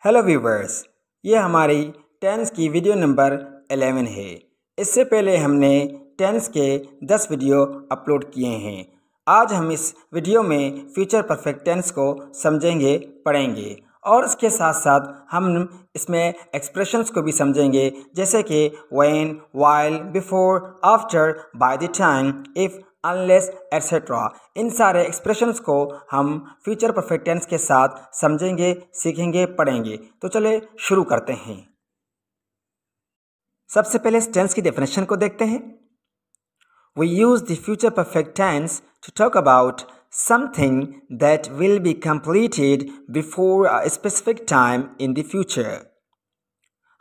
Hello viewers, ये हमारी tense की वीडियो नंबर 11 है। इससे पहले हमने टेंस के 10 वीडियो अपलोड किए हैं। आज हम इस वीडियो में फ्यूचर परफेक्ट टेंस को समझेंगे, पढ़ेंगे और इसके साथ साथ हम इसमें एक्सप्रेशंस को भी समझेंगे, जैसे कि when, while, before, after, by the time, if, unless etcetera. इन सारे एक्सप्रेशंस को हम फ्यूचर परफेक्ट टेंस के साथ समझेंगे, सीखेंगे, पढ़ेंगे। तो चले शुरू करते हैं। सबसे पहले इस टेंस की डेफिनेशन को देखते हैं। We use the future perfect tense to talk about something that will be completed before a specific time in the future.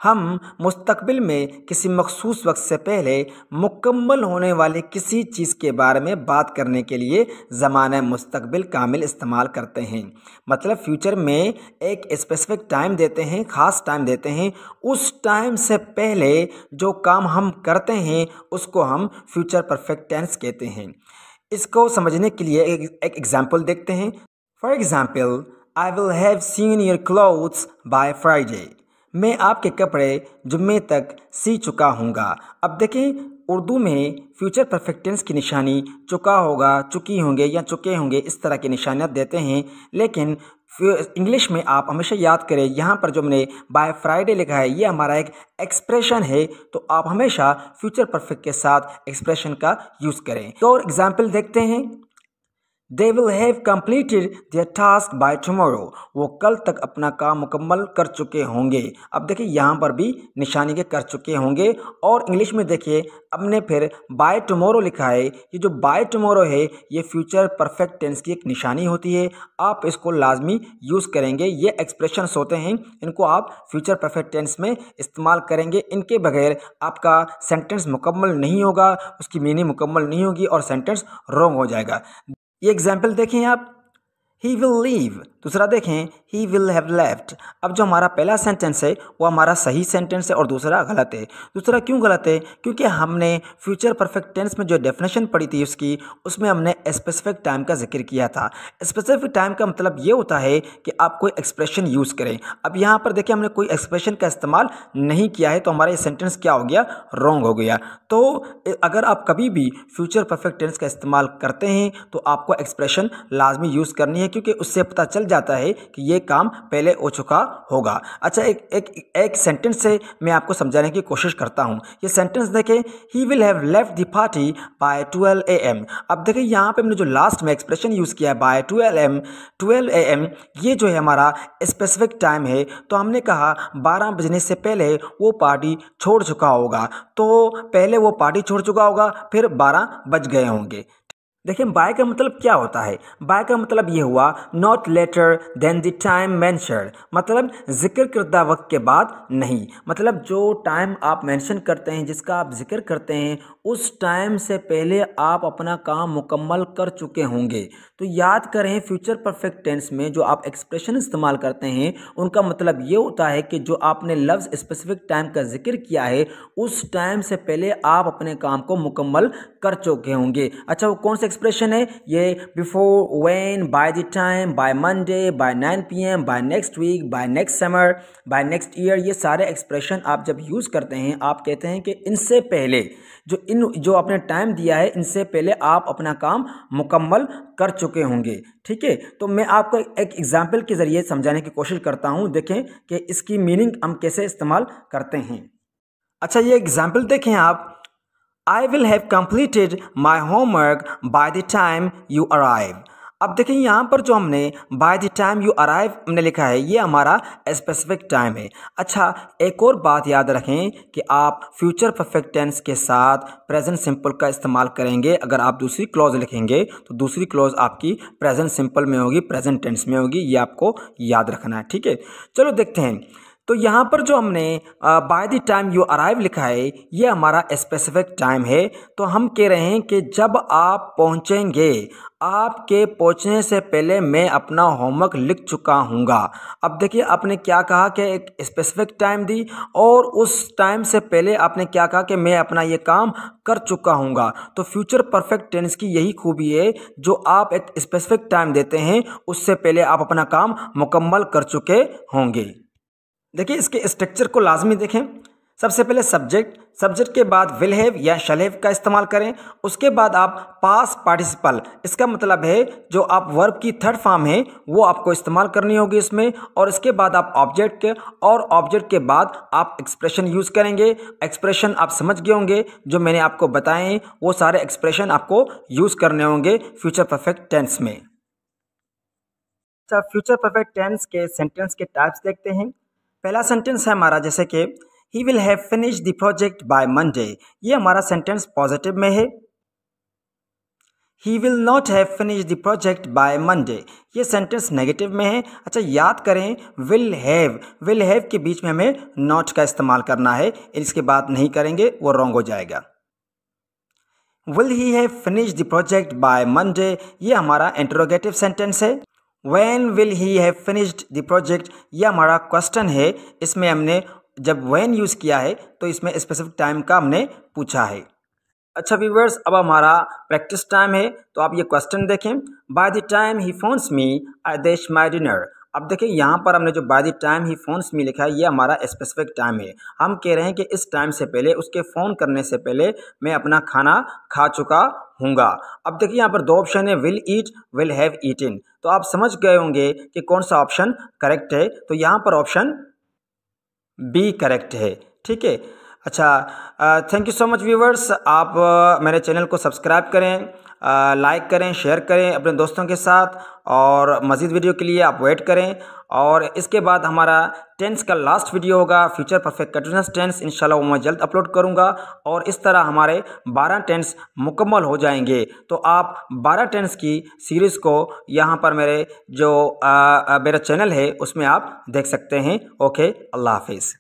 हम मुस्तकबिल में किसी मखसूस वक्त से पहले मुकम्मल होने वाली किसी चीज़ के बारे में बात करने के लिए ज़माना मुस्तकबिल कामिल इस्तेमाल करते हैं। मतलब फ्यूचर में एक स्पेसिफिक टाइम देते हैं, ख़ास टाइम देते हैं। उस टाइम से पहले जो काम हम करते हैं उसको हम फ्यूचर परफेक्ट टेंस कहते हैं। इसको समझने के लिए एक एग्जाम्पल देखते हैं। For example, I will have seen your clothes by Friday. मैं आपके कपड़े जुम्मे तक सी चुका हूँगा। अब देखें, उर्दू में फ्यूचर परफेक्ट टेंस की निशानी चुका होगा, चुकी होंगे या चुके होंगे, इस तरह की निशानियाँ देते हैं। लेकिन इंग्लिश में आप हमेशा याद करें, यहाँ पर जो मैंने बाय फ्राइडे लिखा है ये हमारा एक एक्सप्रेशन है, तो आप हमेशा फ्यूचर परफेक्ट के साथ एक्सप्रेशन का यूज़ करें। तो और एग्जाम्पल देखते हैं। They will have completed their task by tomorrow. वो कल तक अपना काम मुकम्मल कर चुके होंगे। अब देखिए यहाँ पर भी निशानी के कर चुके होंगे। और इंग्लिश में देखिए, हमने फिर बाय टुमारो लिखा है। ये जो बाय टुमारो है ये फ्यूचर परफेक्ट टेंस की एक निशानी होती है। आप इसको लाजमी यूज़ करेंगे। ये एक्सप्रेशंस होते हैं, इनको आप फ्यूचर परफेक्ट टेंस में इस्तेमाल करेंगे। इनके बगैर आपका सेंटेंस मुकम्मल नहीं होगा, उसकी मीनिंग मुकम्मल नहीं होगी और सेंटेंस रॉन्ग हो जाएगा। ये एग्जाम्पल देखें आप। He will leave. दूसरा देखें, ही विल हैव लेफ्ट। अब जो हमारा पहला सेंटेंस है वो हमारा सही सेंटेंस है और दूसरा गलत है। दूसरा क्यों गलत है? क्योंकि हमने फ्यूचर परफेक्ट टेंस में जो डेफिनेशन पढ़ी थी उसकी, उसमें हमने स्पेसिफिक टाइम का जिक्र किया था। स्पेसिफिक टाइम का मतलब ये होता है कि आप कोई एक्सप्रेशन यूज़ करें। अब यहाँ पर देखिए, हमने कोई एक्सप्रेशन का इस्तेमाल नहीं किया है, तो हमारा ये सेंटेंस क्या हो गया? रॉन्ग हो गया। तो अगर आप कभी भी फ्यूचर परफेक्ट टेंस का इस्तेमाल करते हैं तो आपको एक्सप्रेशन लाजमी यूज़ करनी है, क्योंकि उससे पता चल जाता है कि ये काम पहले हो चुका होगा। अच्छा, एक सेंटेंस से मैं आपको समझाने की कोशिश करता हूँ। ये सेंटेंस देखें, he will have left the party by 12 AM। अब देखिए यहाँ पे हमने जो लास्ट में एक्सप्रेशन यूज़ किया है बाय 12 AM, ये जो है हमारा स्पेसिफिक टाइम है। तो हमने कहा 12 बजने से पहले वो पार्टी छोड़ चुका होगा। तो पहले वो पार्टी छोड़ चुका होगा, फिर 12 बज गए होंगे। देखिए, बाय का मतलब क्या होता है? बाय का मतलब ये हुआ not later than the time mentioned. मतलब जिक्र करदा वक्त के बाद नहीं। मतलब जो टाइम आप मेंशन करते हैं, जिसका आप जिक्र करते हैं, उस टाइम से पहले आप अपना काम मुकम्मल कर चुके होंगे। तो याद करें, फ्यूचर परफेक्ट टेंस में जो आप एक्सप्रेशन इस्तेमाल करते हैं उनका मतलब ये होता है कि जो आपने लफ्ज़ स्पेसिफिक टाइम का जिक्र किया है उस टाइम से पहले आप अपने काम को मुकम्मल कर चुके होंगे। अच्छा, वो कौन सा एक्सप्रेशन है? ये before, when, by the time, by Monday, by 9 PM, by next week, by next summer, by next year. ये सारे एक्सप्रेशन आप जब यूज़ करते हैं, आप कहते हैं कि इनसे पहले जो आपने टाइम दिया है, इनसे पहले आप अपना काम मुकम्मल कर चुके होंगे। ठीक है, तो मैं आपको एक एग्जाम्पल के ज़रिए समझाने की कोशिश करता हूँ। देखें कि इसकी मीनिंग हम कैसे इस्तेमाल करते हैं। अच्छा, ये एग्जाम्पल देखें आप। I will have completed my homework by the time you arrive. अब देखिए यहाँ पर जो हमने by the time you arrive हमने लिखा है, ये हमारा स्पेसिफिक टाइम है। अच्छा, एक और बात याद रखें कि आप फ्यूचर परफेक्ट टेंस के साथ प्रेजेंट सिंपल का इस्तेमाल करेंगे। अगर आप दूसरी क्लॉज लिखेंगे तो दूसरी क्लॉज आपकी प्रेजेंट सिंपल में होगी, प्रेजेंट टेंस में होगी। ये आपको याद रखना है। ठीक है, चलो देखते हैं। तो यहाँ पर जो हमने bye the time you arrive लिखा है, ये हमारा स्पेसिफिक टाइम है। तो हम कह रहे हैं कि जब आप पहुँचेंगे, आपके पहुँचने से पहले मैं अपना होमवर्क लिख चुका हूँगा। अब देखिए, आपने क्या कहा कि एक स्पेसिफिक टाइम दी, और उस टाइम से पहले आपने क्या कहा कि मैं अपना ये काम कर चुका हूँगा। तो फ्यूचर परफेक्ट टेंस की यही खूबी है, जो आप एक स्पेसिफिक टाइम देते हैं उससे पहले आप अपना काम मुकम्मल कर चुके होंगे। देखिए इसके स्ट्रक्चर को लाजमी देखें। सबसे पहले सब्जेक्ट के बाद विल हैव या शैल हैव का इस्तेमाल करें। उसके बाद आप पास्ट पार्टिसिपल, इसका मतलब है जो आप वर्ब की थर्ड फॉर्म है वो आपको इस्तेमाल करनी होगी इसमें। और इसके बाद आप ऑब्जेक्ट के, और ऑब्जेक्ट के बाद आप एक्सप्रेशन यूज़ करेंगे। एक्सप्रेशन आप समझ गए होंगे, जो मैंने आपको बताए हैं वो सारे एक्सप्रेशन आपको यूज़ करने होंगे फ्यूचर परफेक्ट टेंस में। अच्छा, फ्यूचर परफेक्ट टेंस के सेंटेंस के टाइप्स देखते हैं। पहला सेंटेंस है हमारा जैसे कि ही will have finish the project by Monday. ये हमारा सेंटेंस पॉजिटिव में है। He will not have finish the project by Monday, ये सेंटेंस नेगेटिव में है। अच्छा, याद करें विल हैव के बीच में हमें नॉट का इस्तेमाल करना है, इसके बाद नहीं करेंगे वो रॉन्ग हो जाएगा। Will he have finish the project by Monday, ये हमारा इंटरोगेटिव सेंटेंस है। When will he have finished the project, ये हमारा क्वेश्चन है। इसमें हमने जब व्हेन यूज़ किया है तो इसमें स्पेसिफिक टाइम का हमने पूछा है। अच्छा व्यूअर्स, अब हमारा प्रैक्टिस टाइम है, तो आप ये क्वेश्चन देखें। By the time he phones me I dish my dinner. अब देखिए यहाँ पर हमने जो by the time he phones me लिखा है ये हमारा स्पेसिफिक टाइम है। हम कह रहे हैं कि इस टाइम से पहले, उसके फ़ोन करने से पहले मैं अपना खाना खा चुका हूँगा। अब देखिए यहाँ पर दो ऑप्शन है, विल ईट, विल हैव ईटिन। तो आप समझ गए होंगे कि कौन सा ऑप्शन करेक्ट है। तो यहाँ पर ऑप्शन बी करेक्ट है। ठीक है। अच्छा, thank you so much viewers. आप मेरे चैनल को सब्सक्राइब करें, लाइक करें, शेयर करें अपने दोस्तों के साथ, और मज़ीद वीडियो के लिए आप वेट करें। और इसके बाद हमारा टेंस का लास्ट वीडियो होगा, फ्यूचर परफेक्ट कंटीन्यूअस टेंस। इंशाल्लाह वो मैं जल्द अपलोड करूंगा, और इस तरह हमारे 12 टेंस मुकम्मल हो जाएंगे। तो आप 12 टेंस की सीरीज़ को यहाँ पर मेरे जो मेरा चैनल है उसमें आप देख सकते हैं। ओके, अल्लाह हाफिज़।